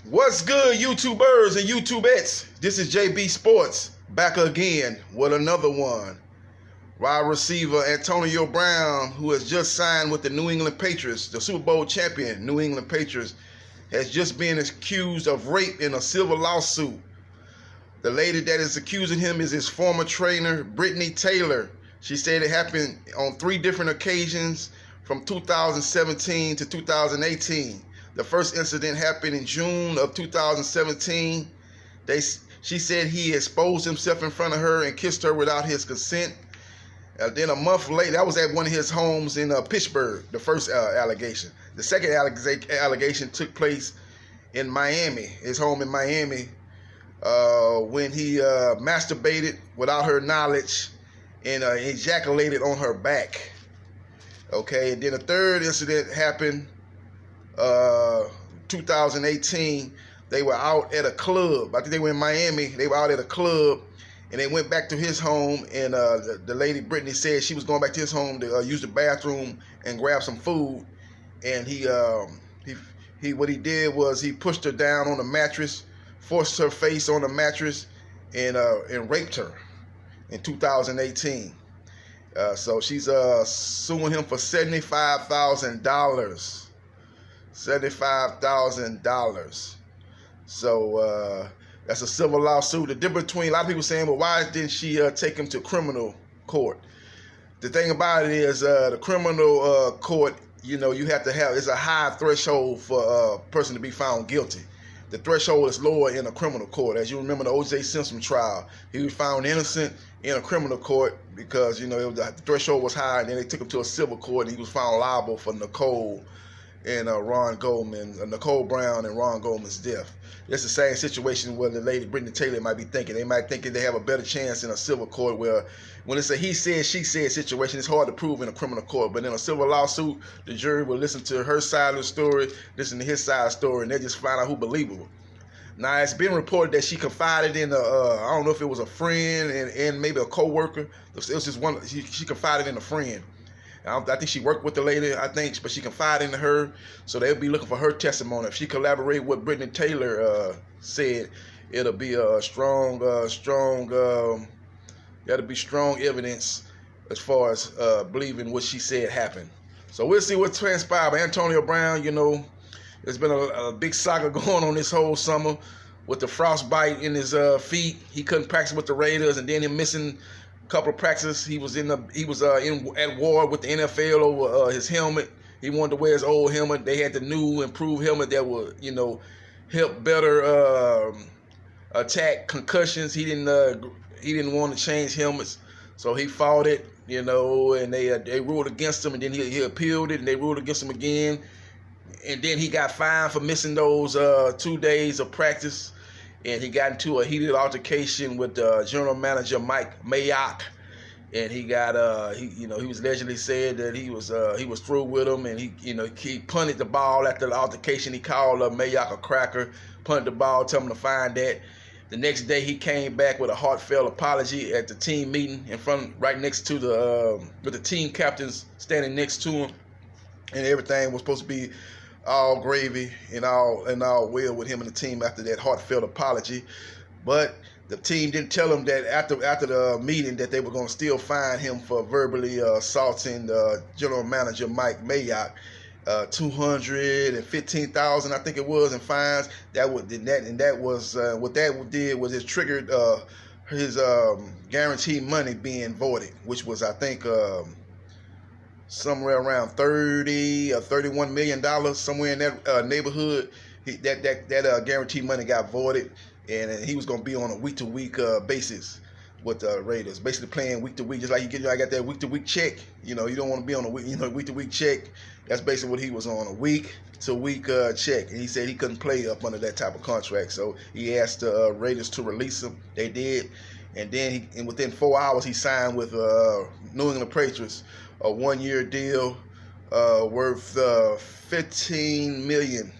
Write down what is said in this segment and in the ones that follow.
What's good, YouTubers and YouTubettes? This is JB Sports back again with another one. Wide receiver Antonio Brown, who has just signed with the New England Patriots, the Super Bowl champion New England Patriots, has just been accused of rape in a civil lawsuit. The lady that is accusing him is his former trainer, Brittany Taylor. She said it happened on 3 different occasions from 2017 to 2018. The first incident happened in June of 2017. She said he exposed himself in front of her and kissed her without his consent. Then a month later, that was at one of his homes in Pittsburgh, the first allegation. The second allegation took place in Miami, his home in Miami, when he masturbated without her knowledge and ejaculated on her back. Okay, and then a third incident happened 2018. They were out at a club. I think they were in Miami. They were out at a club, and they went back to his home. And the lady Brittany said she was going back to his home to use the bathroom and grab some food. And what he did was he pushed her down on the mattress, forced her face on the mattress, and raped her in 2018. So she's suing him for $75,000. $75,000. So that's a civil lawsuit. The difference between a lot of people saying, well, why didn't she take him to criminal court? The thing about it is the criminal court, you have to have, it's a high threshold for a person to be found guilty. The threshold is lower in a criminal court. As you remember the O.J. Simpson trial, he was found innocent in a criminal court because, the threshold was high, and then they took him to a civil court, and he was found liable for Nicole Brown and Ron Goldman's death. It's the same situation where the lady Brittany Taylor might be thinking. They might think that they have a better chance in a civil court where when it's a he said, she said situation, it's hard to prove in a criminal court. But in a civil lawsuut, the jury will listen to her side of the story, listen to his side of the story, and they just find out who's believable. Now, it's been reported that she confided in I don't know if it was a friend and maybe a co-worker. It was just one, she confided in a friend. I think she worked with the lady, but she confided in her, so they'll be looking for her testimony. If she collaborated with Brittany Taylor said, it'll be a strong evidence as far as believing what she said happened. So we'll see what transpired. But Antonio Brown, there's been a big saga going on this whole summer with the frostbite in his feet. He couldn't practice with the Raiders, and then him missing couple of practices. He was at war with the NFL over his helmet. He wanted to wear his old helmet. They had the new improved helmet that would help better attack concussions. He didn't want to change helmets, so he fought it, and they ruled against him, and then he appealed it, and they ruled against him again, and then he got fined for missing those 2 days of practice. And he got into a heated altercation with general manager Mike Mayock, and he got he was allegedly said that he was through with him, and he punted the ball after the altercation. He called Mayock a cracker, punted the ball, told him to find that. The next day he came back with a heartfelt apology at the team meeting right next to with the team captains standing next to him, and everything was supposed to be all gravy and all well with him and the team after that heartfelt apology. But the team didn't tell him that after the meeting that they were going to still fine him for verbally assaulting general manager Mike Mayock. $215,000, I think it was, in fines. What that did was it triggered his guaranteed money being voided, which was, I think, somewhere around $30 or $31 million, somewhere in that neighborhood. That guaranteed money got voided, and he was going to be on a week-to-week basis with the Raiders, basically playing week-to-week, just like I got that week-to-week check. You don't want to be on a week-to-week check. That's basically what he was on, a week-to-week check, and he said he couldn't play up under that type of contract, so he asked the Raiders to release him. They did, and then within 4 hours he signed with New England Patriots, a 1-year deal worth $15 million.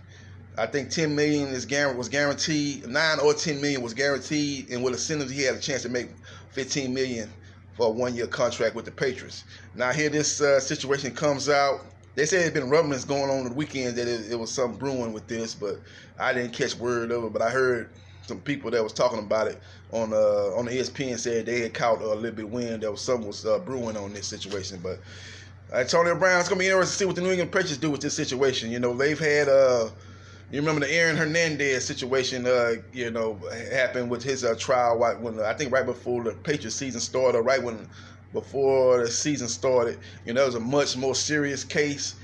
I think $10 million was guaranteed. $9 or $10 million was guaranteed, and with incentives, he had a chance to make $15 million for a 1-year contract with the Patriots. Now here this situation comes out. They said it had been rumblings going on the weekend that it was something brewing with this, but I didn't catch word of it. But I heard some people that was talking about it on the ESPN said they had caught a little bit of wind that was something was brewing on this situation. But Antonio Brown, it's gonna be interesting to see what the New England Patriots do with this situation. You know, they've had you remember the Aaron Hernandez situation, you know, happened with his trial when I think right before the Patriots season started, or right before the season started. You know, it was a much more serious case.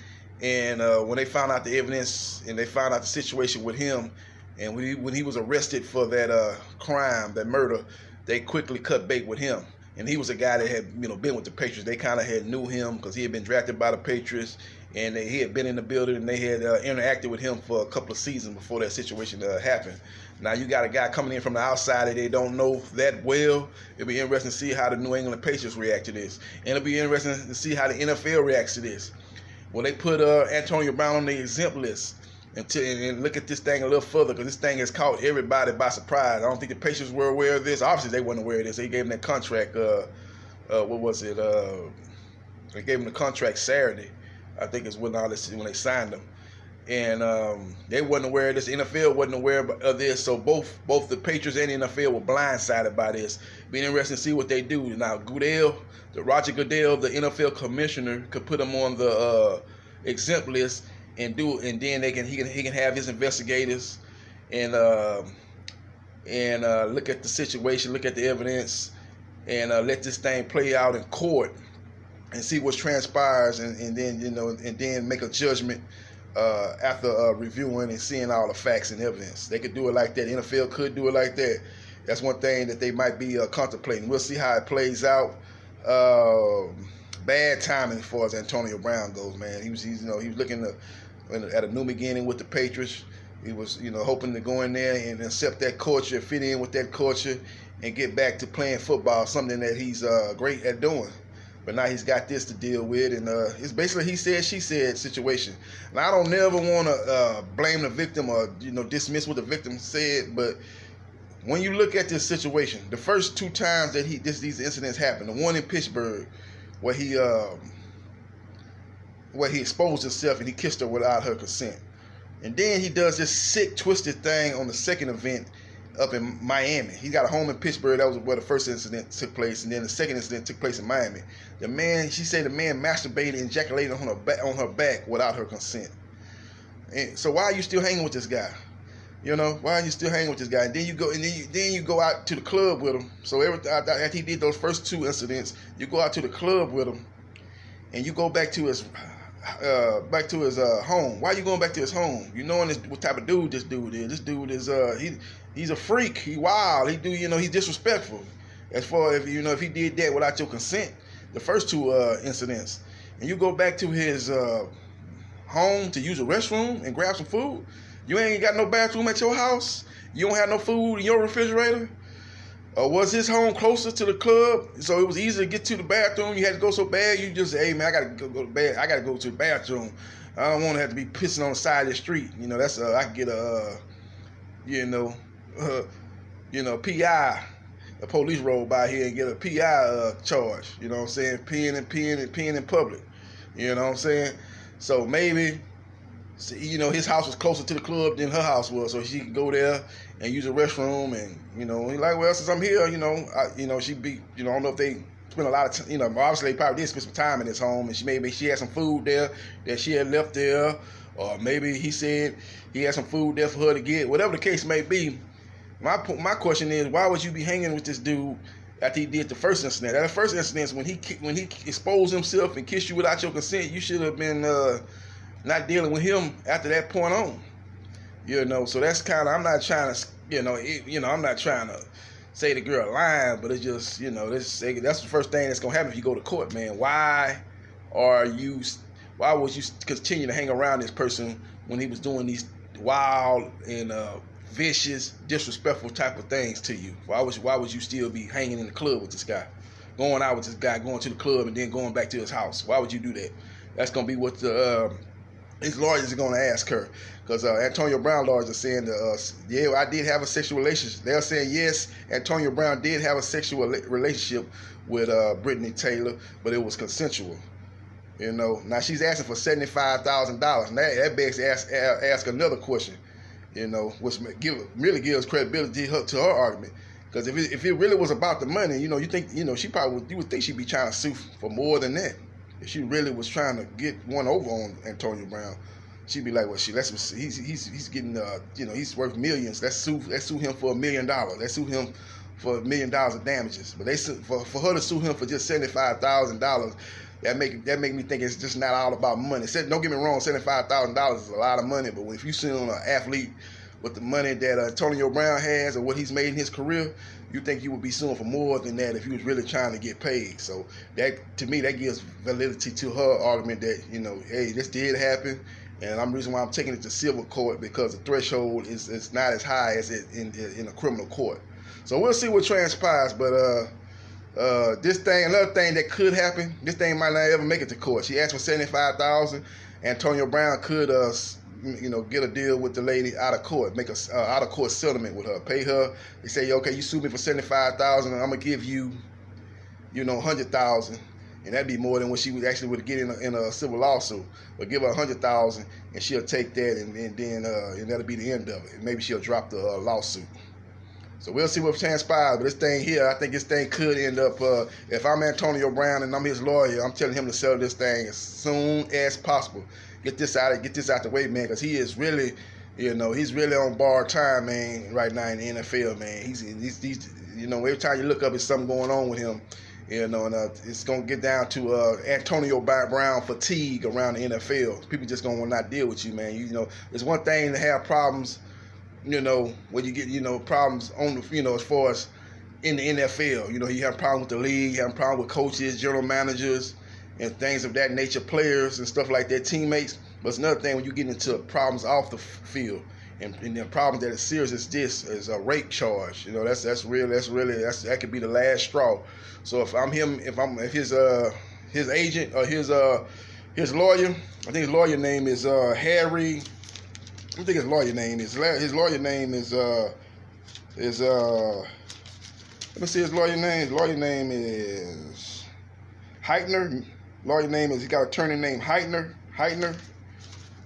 And when they found out the evidence and they found out the situation with him, and when he was arrested for that crime, that murder, they quickly cut bait with him. And he was a guy that had, you know, been with the Patriots. They kind of had knew him because he had been drafted by the Patriots, and he had been in the building, and they had interacted with him for a couple of seasons before that situation happened. Now you got a guy coming in from the outside that they don't know that well. It'll be interesting to see how the New England Patriots react to this, and it'll be interesting to see how the NFL reacts to this. When they put Antonio Brown on the exempt list, and look at this thing a little further, because this thing has caught everybody by surprise. I don't think the Patriots were aware of this. Obviously, they weren't aware of this. They gave him that contract. What was it? They gave him the contract Saturday, I think is when they signed him, and they wasn't aware of this. The NFL wasn't aware of this. So both the Patriots and the NFL were blindsided by this. Be interesting to see what they do now. Roger Goodell, the NFL commissioner, could put him on the exempt list. And then he can have his investigators and look at the situation, look at the evidence, and let this thing play out in court and see what transpires, and then make a judgment after reviewing and seeing all the facts and evidence. They could do it like that. The NFL could do it like that. That's one thing that they might be contemplating. We'll see how it plays out. Bad timing as far as Antonio Brown goes, man. He was looking at a new beginning with the Patriots. He was, hoping to go in there and accept that culture, fit in with that culture, and get back to playing football, something that he's great at doing. But now he's got this to deal with, and it's basically he said, she said situation. And I don't never want to blame the victim or dismiss what the victim said, but when you look at this situation, the first two times that these incidents happened, the one in Pittsburgh where he exposed himself and he kissed her without her consent. And then he does this sick, twisted thing on the second event up in Miami. He got a home in Pittsburgh. That was where the first incident took place. And then the second incident took place in Miami. She said the man masturbated and ejaculated on her back without her consent. And so why are you still hanging with this guy? Why are you still hanging with this guy? And then you go out to the club with him. So after he did those first two incidents, you go out to the club with him, and you go back to his home. Why are you going back to his home? You knowing what type of dude this dude is. This dude is he's a freak. He wild. He's disrespectful. As far as if he did that without your consent, the first two incidents, and you go back to his home to use a restroom and grab some food. You ain't got no bathroom at your house. You don't have no food in your refrigerator. Was his home closer to the club, so it was easy to get to the bathroom? You had to go so bad, you just, hey man, I gotta go to bed. I gotta go to the bathroom. I don't want to have to be pissing on the side of the street. That's I can get a, PI. The police roll by here and get a PI charge. You know what I'm saying? Peeing in public. You know what I'm saying? So maybe, his house was closer to the club than her house was, so she could go there and use the restroom. And he's like, well, since I'm here, she'd be, I don't know if they spent a lot of time. Obviously they probably did spend some time in his home, and maybe she had some food there that she had left there, or maybe he said he had some food there for her to get. Whatever the case may be, my question is, why would you be hanging with this dude after he did the first incident? That first incident, when he exposed himself and kissed you without your consent, you should have been not dealing with him after that point on. So that's kind of, I'm not trying to, I'm not trying to say the girl lying, but it's just, that's the first thing that's gonna happen if you go to court, man. Why would you continue to hang around this person when he was doing these wild and vicious, disrespectful type of things to you? Why would you still be hanging in the club with this guy, going out with this guy, going to the club and then going back to his house? Why would you do that? That's gonna be what his lawyers are going to ask her, because Antonio Brown lawyers are saying I did have a sexual relationship. They're saying yes, Antonio Brown did have a sexual relationship with Brittany Taylor, but it was consensual. You know, now she's asking for $75,000. Now that begs to ask another question. You know, which really gives credibility to her argument. Because if it really was about the money, you know, you would think she'd be trying to sue for more than that. If she really was trying to get one over on Antonio Brown, she'd be like, well, he's getting you know, he's worth millions. Let's sue him for $1 million. Let's sue him for $1 million of damages. But for her to sue him for just $75,000. That make me think it's just not all about money. Don't get me wrong, $75,000 is a lot of money, but if you see an athlete with the money that Antonio Brown has or what he's made in his career, you think you would be suing for more than that if he was really trying to get paid. So that, to me, that gives validity to her argument that, you know, hey, this did happen, and I'm the reason why I'm taking it to civil court, because the threshold is not as high as it in a criminal court. So we'll see what transpires, but another thing that could happen, this thing might not ever make it to court. She asked for $75,000. Antonio Brown could, you know, get a deal with the lady out of court, make a out of court settlement with her, pay her. They say, okay, you sue me for $75,000, and I'm gonna give you, you know, $100,000, and that'd be more than what she would actually get in a civil lawsuit. But give her $100,000, and she'll take that, and then and that'll be the end of it. And maybe she'll drop the lawsuit. So we'll see what transpires. But this thing here, I think this thing could end up, if I'm Antonio Brown and I'm his lawyer, I'm telling him to settle this thing as soon as possible. Get this out the way, man, because he is really, you know, he's really on borrowed time, man, right now in the NFL, man. He's you know, every time you look up, there's something going on with him, you know, and it's going to get down to Antonio Brown fatigue around the NFL. People just going to not deal with you, man. You know, it's one thing to have problems, you know, when you get, you know, problems on the, you know, as far as in the NFL. You know, you have problems with the league, you have problems with coaches, general managers, and things of that nature, players and stuff like that, teammates. But it's another thing when you get into problems off the field, and the problems that is serious as this is a rape charge. You know, that could be the last straw. So if I'm him, if his agent or his lawyer, I think his lawyer name is Harry. I think his lawyer name is let me see his lawyer name. His lawyer name is Heitner. Lawyer name is, he got an attorney named Heitner.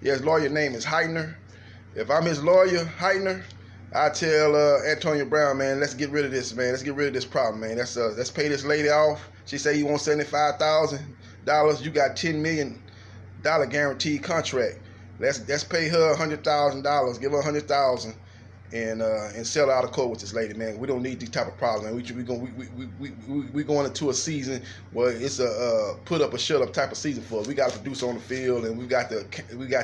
Yeah, his lawyer name is Heitner. If I'm his lawyer, Heitner, I tell Antonio Brown, man, let's get rid of this, man. Let's get rid of this problem, man. Let's pay this lady off. She say you want $75,000. You got $10 million guaranteed contract. Let's pay her $100,000. Give her $100,000 and sell out of court with this lady, man. We don't need these type of problems, man. We going into a season where it's a put up or shut up type of season for us. We got to produce on the field, and we got to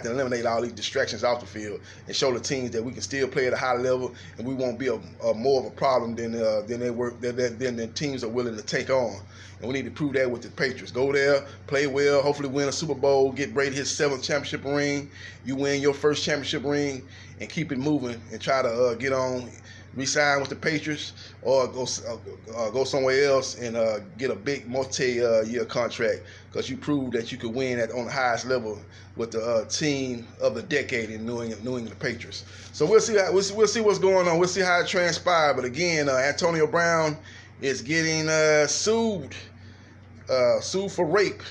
eliminate all these distractions off the field and show the teams that we can still play at a high level, and we won't be more of a problem than the teams are willing to take on. And we need to prove that with the Patriots. Go there, play well, hopefully win a Super Bowl, get Brady his 7th championship ring. You win your first championship ring, and keep it moving and try to get on, re-sign with the Patriots, or go somewhere else and get a big multi-year contract, because you proved that you could win on the highest level with the team of the decade in New England Patriots. So we'll see what's going on. We'll see how it transpires. But again, Antonio Brown is getting sued for rape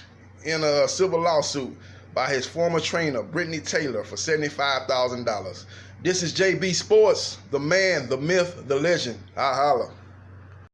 in a civil lawsuit by his former trainer, Brittany Taylor, for $75,000. This is JB Sports, the man, the myth, the legend. I holla.